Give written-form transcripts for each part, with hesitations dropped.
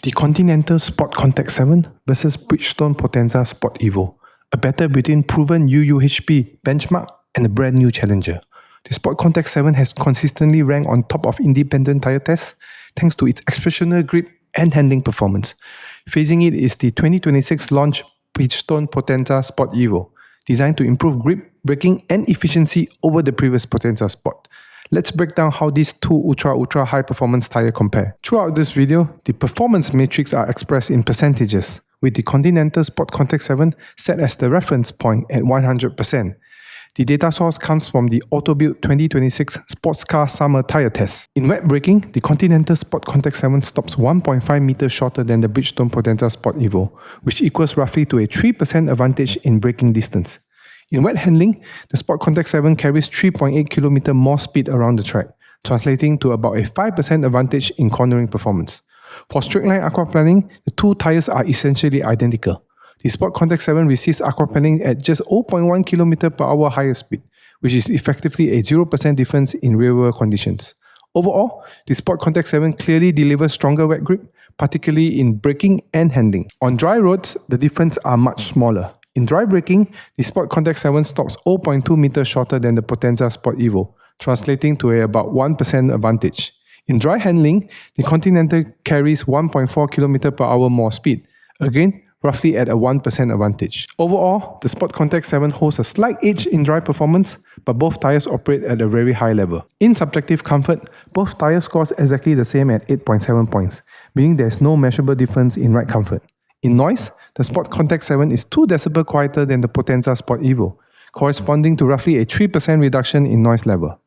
The Continental SportContact 7 versus Bridgestone Potenza Sport Evo, a battle between proven UUHP benchmark and a brand new challenger. The SportContact 7 has consistently ranked on top of independent tire tests thanks to its exceptional grip and handling performance. Facing it is the 2026 launch Bridgestone Potenza Sport Evo, designed to improve grip, braking and efficiency over the previous Potenza Sport. Let's break down how these two ultra high performance tires compare. Throughout this video, the performance metrics are expressed in percentages, with the Continental SportContact 7 set as the reference point at 100%. The data source comes from the Autobuild 2026 Sports Car Summer Tire Test. In wet braking, the Continental SportContact 7 stops 1.5 meters shorter than the Bridgestone Potenza Sport Evo, which equals roughly to a 3% advantage in braking distance. In wet handling, the SportContact 7 carries 3.8 km more speed around the track, translating to about a 5% advantage in cornering performance. For straight-line aquaplaning, the two tires are essentially identical. The SportContact 7 receives aquaplaning at just 0.1 km per hour higher speed, which is effectively a 0% difference in real-world conditions. Overall, the SportContact 7 clearly delivers stronger wet grip, particularly in braking and handling. On dry roads, the differences are much smaller. In dry braking, the SportContact 7 stops 0.2 meters shorter than the Potenza Sport Evo, translating to about 1% advantage. In dry handling, the Continental carries 1.4 km per hour more speed, again roughly at a 1% advantage. Overall, the SportContact 7 holds a slight edge in dry performance, but both tires operate at a very high level. In subjective comfort, both tires scores exactly the same at 8.7 points, meaning there is no measurable difference in ride comfort. In noise, the SportContact 7 is 2 dB quieter than the Potenza Sport Evo, corresponding to roughly a 3% reduction in noise level.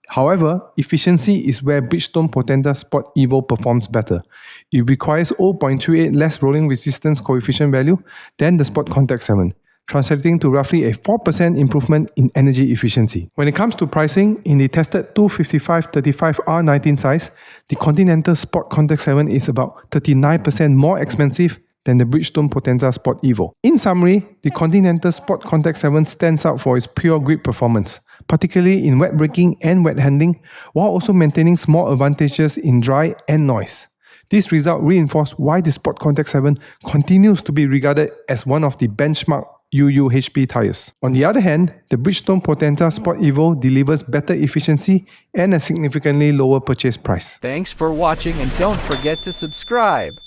However, efficiency is where Bridgestone Potenza Sport Evo performs better. It requires 0.38 less rolling resistance coefficient value than the SportContact 7, translating to roughly a 4% improvement in energy efficiency. When it comes to pricing, in the tested 255/35R19 size, the Continental SportContact 7 is about 39% more expensive than the Bridgestone Potenza Sport Evo. In summary, the Continental SportContact 7 stands out for its pure grip performance, particularly in wet braking and wet handling, while also maintaining small advantages in dry and noise. This result reinforces why the SportContact 7 continues to be regarded as one of the benchmark UUHP tires. On the other hand, the Bridgestone Potenza Sport Evo delivers better efficiency and a significantly lower purchase price. Thanks for watching and don't forget to subscribe.